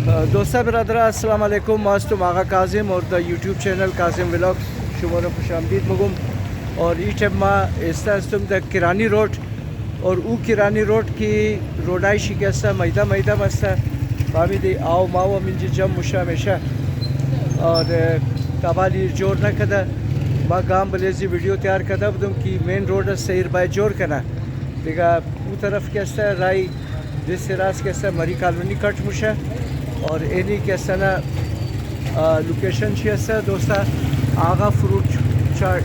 दोस्तों बिरादर अस्सलाम वालेकुम मस्त आगा काजिम और the YouTube channel Kazim vlog शुमार खुश आमदीद मगुम और ई टब मा इस्तम द किरानी रोड और ऊ किरानी रोड की रोडाई शिकस्ता मैदा मैदा मस्ता बाबी दे आओ माओ मिंजी जम मुशा मेशा और काबाली जोर न कदा मा गाम बलेजी वीडियो तैयार कदा बदम की मेन रोड सैर बाय जोर कना दिगा ऊ तरफ कैसा राई जिस रास कैसा मरी कॉलोनी कट मुशा और एनी कैसा ना लोकेशन शेसा दोस्ता आगा फ्रूट चाट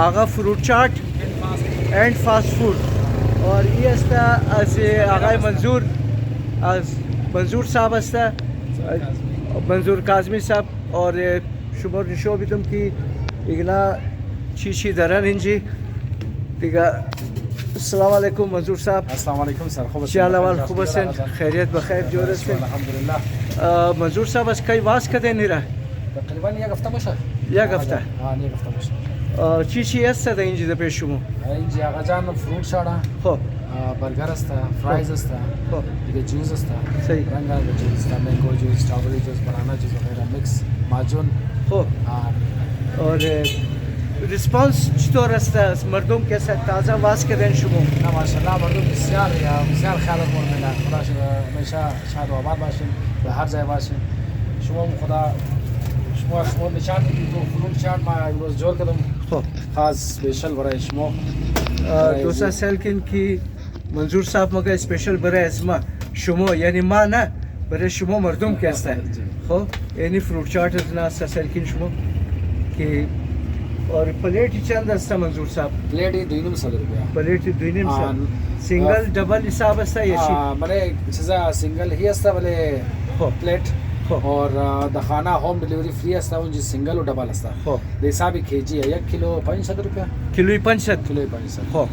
आगा fruit chaat and fast food और ये अस्ता आज आगा मंजूर साहब अस्ता मंजूर काजमी साहब और शुमर निशो भी तुम की इगना शीशी दरन इंजी दिगा अस्सलाम वालेकुम मंजूर साहब। अस्सलाम वालेकुम सर, खूब शालावाल खूब हसन खैरियत बखैर जोर से अल्हम्दुलिल्लाह। मंजूर साहब बस कई वास कदे नहीं रहा तकरीबन एक हफ्ता मुशा एक हफ्ता हाँ एक हफ्ता मुशा चीची ऐसा था इंजी द पेशुमो इंजी आगा जान फ्रूट शाडा हो बर्गर असता फ्राइज असता हो दिगे ज्यूस असता सही रंगा ज्यूस असता मैंगो ज्यूस स्ट्रॉबेरी ज्यूस बनाना ज्यूस वगैरह मिक्स माजून हो और रिस्पॉन्स चطور است مردم कैसा ताज़ा वास करें शुमो ना माशाल्लाह मर्दम بسیار خیال از مورد میدن خدا همیشه شاد و آباد باشین و هر جای باشین شما خدا شما نشان میدید تو فروت چارت ما امروز جور کردم हो خاص स्पेशल برای شما دوستا سلکن کی منظور صاحب مگه स्पेशल برای اسما شما یعنی ما نه برای شما مردم कैसा हो یعنی फ्रूट चाट ना सलकिन شما की और प्लेट ही चंद अस्ता मंजूर साहब प्लेट ही 200 रुपया प्लेट ही दुनिया में सिंगल डबल हिसाब अस्ता यशी बले चीज़ा सिंगल ही अस्ता बले हो प्लेट हो और द खाना होम डिलीवरी फ्री अस्ता उन जी सिंगल और डबल अस्ता हो हिसाब केजी है 1 किलो 500 रुपया किलो ही 500 किलो 500 हो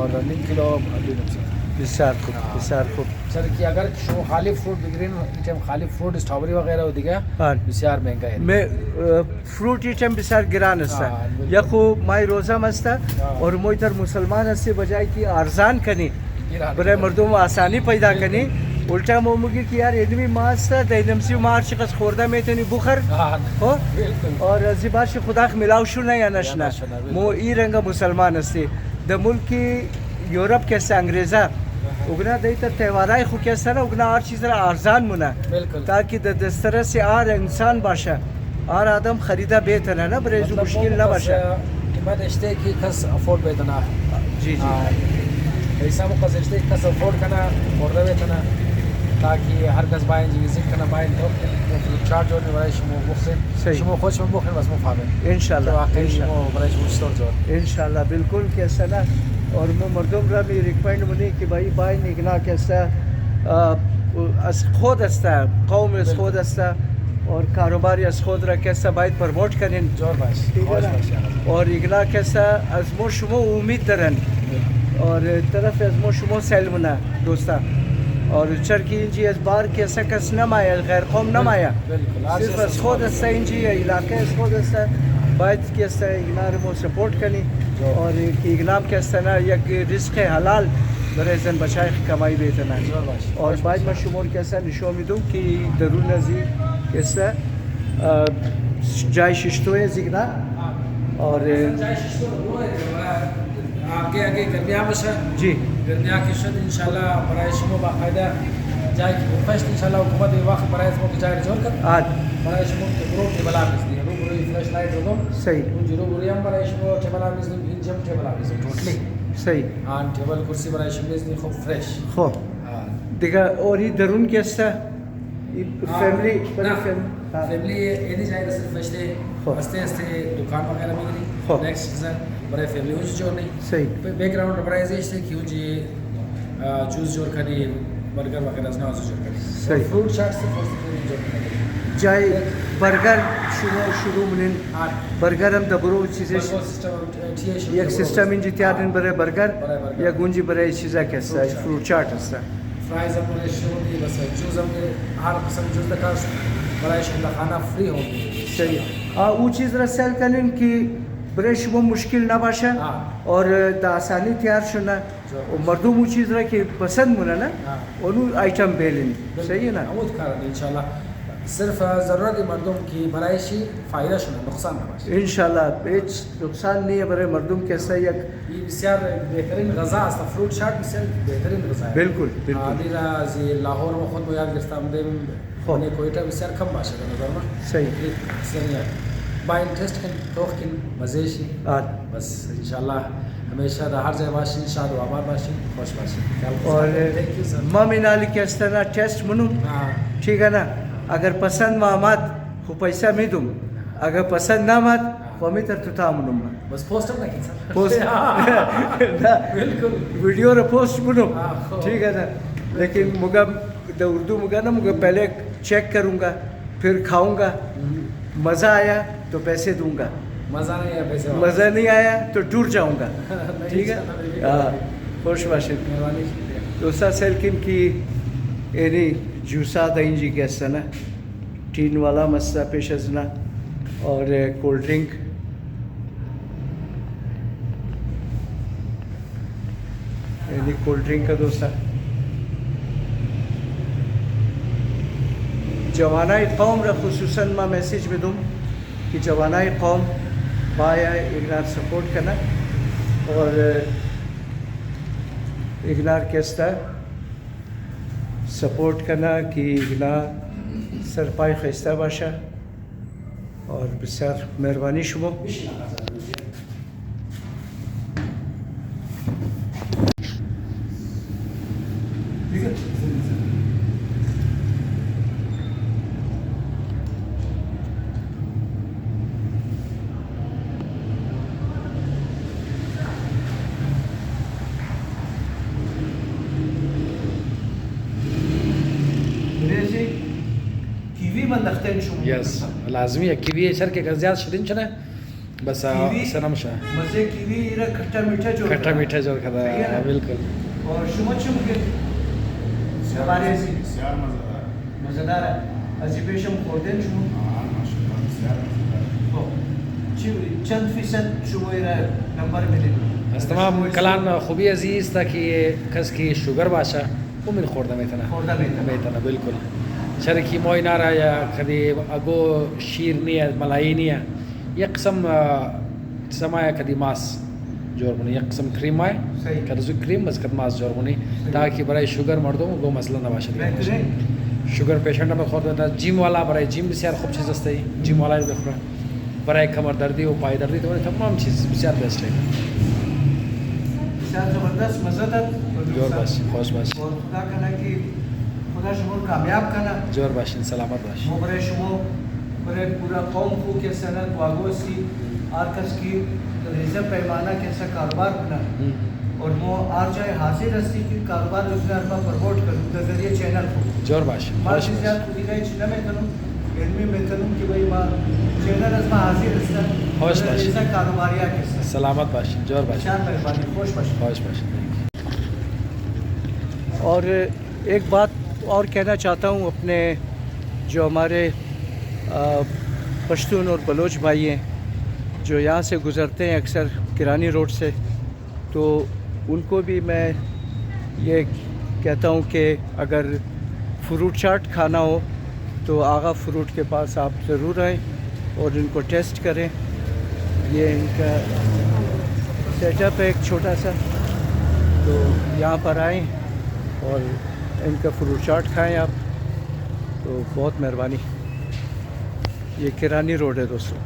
और 1 किलो 200 विसार खूब सर कि अगर शो खाली फ्रूट बिग्रीन आइटम खाली फ्रूट स्ट्रॉबेरी वगैरह होती है हाँ बिसार महंगा है मैं फ्रूट आइटम बिसार गिरान अस्ता या खो माई रोज़ा मस्ता और मोई तर मुसलमान से बजाय की आरजान कनी बरे मर्दों में आसानी पैदा कनी उल्टा मोमुगी की यार एडमी मास्ता दैनम सी मार शिकस खोरदा में तनी बुखर हो और जिबाश खुदा मिलाव शुना या नशना मो ई रंगा मुसलमान से द मुल्क की यूरोप कैसे अंग्रेज़ा उगना दे तो त्यौहाराय खु कैसा ना उगना हर चीज़ आरजान मुना ताकि दस्तरा से आर इंसान बाशा आर आदम खरीदा बेहतर है ना बरेजू मुश्किल ना बाशा कीमत इश्ते की कस अफोर्ड बेतना जी जी ऐसा मुकस इश्ते कस अफोर्ड करना और बेतना ताकि हर कस बाय जी विजिट करना बाय तो चार्ज होने वाला शमो मुखसे शमो खुश में मुखन बस मुफावे इंशाल्लाह बराय मुश्तोर जो इंशाल्लाह बिल्कुल कैसा ना और मैं मर्दों का भी रिकमेंड मुनी कि भाई बाय निकना कैसा खुद अस्ता कौम खुद अस्ता और कारोबारी खुद रहा कैसा बाय प्रमोट करें जोर बाश और इगला कैसा अजमो शुमो उम्मीद दरन और तरफ अजमो शुमो सैलमुना दोस्ता और चरकी इंजी इस बार कैसा कस न माया गैर कौम न माया सिर्फ खुद अस्ता इंजी इलाके खुद अस्ता बात कैसा इगनार मो सपोर्ट करनी और इगनाम कैसा ना एक रिस्क हलाल बरेजन बचाए कमाई बेतना और बाद में शुमार कैसा निशो में दूँ कि दरुन नज़ी कैसा जाय शिश्तोए जिगना और आगे आगे गर्मिया में जी गर्मिया की शद इंशाल्लाह बराय शमो बाकायदा जाय की फर्स्ट इंशाल्लाह हुकूमत वक्त बराय शमो की जाय जोर कर आज बराय शमो के ग्रुप के बला बिजली रूबरू फ्लैश लाइट हो सही उन रूबरू हम बराय शमो के बला बिजली इंजम के बला बिजली टोटली सही हां टेबल कुर्सी बराय शमो बिजली खूब फ्रेश हो देखा और ये दरुन कैसा फैमिली फैमिली ये नहीं जाएगा सिर्फ फर्स्ट हस्ते हस्ते दुकान वगैरह में गई नेक्स्ट सीजन बड़े फैमिली हो जो नहीं सही बैकग्राउंड बड़ा ऐसे है कि जी जूस जोर करी बर्गर वगैरह ना जोर करी सही फ्रूट चाट से फर्स्ट जोर करी जाय बर्गर शुरू में बर्गर हम दबरो चीज़ें एक सिस्टम इंजी तैयार बरे बर्गर या गुंजी बरे चीज़ा कैसा फ्रूट चाट अस्ता फ्राइज अपने शुरू नहीं बस जूस हमने हर किस्म जूस तक बड़ा खाना फ्री होगी सही हाँ वो चीज़ रहा सेल करें कि बरे शुभ मुश्किल ना बाशा हाँ। और द आसानी तैयार शुना जो- और मर्दों चीज़ रहा कि पसंद मुना ना हाँ। और आइटम बेलिन सही है ना अमूद कारण इंशाल्लाह सिर्फ ज़रूरत मर्दों की भराइशी फ़ायदा शुना नुकसान ना बाशे इंशाल्लाह बेच नुकसान नहीं है बरे मर्दों के सही एक ये बसियार बेहतरीन गज़ा است फ्रूट चाट बसियार बेहतरीन गज़ा है बिल्कुल बिल्कुल आदिरा जी लाहौर में खुद याद गिरफ्तार में हो। ने कोयटा बसियार कम बाशे का नज़र में सही सही बाइन टेस्ट किन तोख किन मज़ेशी हाँ। बस इंशाल्लाह हमेशा हर जगह बाशी शाद व आबाद बाशी खुश बाशी और थैंक यू सर मामिनाली के तरह टेस्ट मुनु हाँ ठीक है ना अगर पसंद मामात हो पैसा में दूँ अगर पसंद ना मत हमें तर तुता मुनुम बस पोस्टर ना की सर पोस्ट बिल्कुल वीडियो रे पोस्ट मुनु हाँ, हो। ठीक है ना लेकिन मुगा द उर्दू मुगा ना मुगा पहले चेक करूँगा फिर खाऊंगा मज़ा आया तो पैसे दूंगा मज़ा नहीं है पैसे मज़ा नहीं आया तो टूर जाऊंगा नहीं ठीक है चला, हाँ खुश बाशिद मेहरबानी शुक्रिया दोस्ता सेल्किन की एनी जूसा दही के सना टीन वाला मस्सा पेशजना और cold drink any cold drink का दोस्ता जवाना कौम र खुसूसन मैं मैसेज में दूँ कि जवाना कौम बाया इग्नार सपोर्ट करना और इग्नार कैसा सपोर्ट करना कि इग्नार सरपाई खस्ता बाशा और बिसार मेहरबानी शुमो कीवी من دختين شو यस लाजमी है कीवी सर के ज़्यादा शरीन चना बस कीवी सनम शाह मजे कीवी रा खट्टा मीठा जो खट्टा मीठा जोर खदा सही है ना? बिल्कुल और शुम के हमारे بسیار مزهدار मजेदार है अजीबेशम खोदेन शुम ماشاءالله بسیار مزهدار چی چند فیصد شما را نمبر میدید از تمام کلان خوبی عزیز تا که کس کی شوگر باشه او من خورده میتونه خورده میتونه. بالکل شرکی موی نارا یا کدی اگو شیر نیه ملایی نیه یک قسم سمایا کدی ماس جور بونی یک قسم کریم های صحیح. کدو کریم بس کد ماس جور بونی تاکه برای شوگر مردم گو مسئله نباشه دیگه. بهترین شوگر پیشنٹ هم خورده تا جیم والا برای جیم بسیار خوب چیز است جیم والا رو بخوره برای کمر دردی و پای دردی تو تمام چیز بسیار بیست ہے بسیار زبردست مزه داد جور باش خوش باش اور خدا کنه که خدا شما رو کامیاب کنه جور باشین سلامت باش ما برای شما برای پورا قوم کو که سند واگوسی هر کس کی ریزه پیمانه که ایسا کاروبار کنه اور ما هر جای حاضر هستی که کاروبار روزگار ما پروموٹ کنم در ذریعه چینل کو جور باش ما خوش چیز باش یاد خودی رای چی نمیتونم علمی میتونم که بایی ما چینل از ما حاضر هستم خوش باش. ریزه کاروباری ها کسی سلامت باش جور باش بسیار مهربانی خوش باشید خوش باش और एक बात और कहना चाहता हूँ अपने जो हमारे पश्तून और बलोच भाई हैं जो यहाँ से गुज़रते हैं अक्सर किरानी रोड से तो उनको भी मैं ये कहता हूँ कि अगर फ्रूट चाट खाना हो तो आगा फ्रूट के पास आप ज़रूर आएँ और इनको टेस्ट करें ये इनका सेटअप है एक छोटा सा तो यहाँ पर आएँ और इनका फ्रूट चाट खाएं आप तो बहुत मेहरबानी ये किरानी रोड है दोस्तों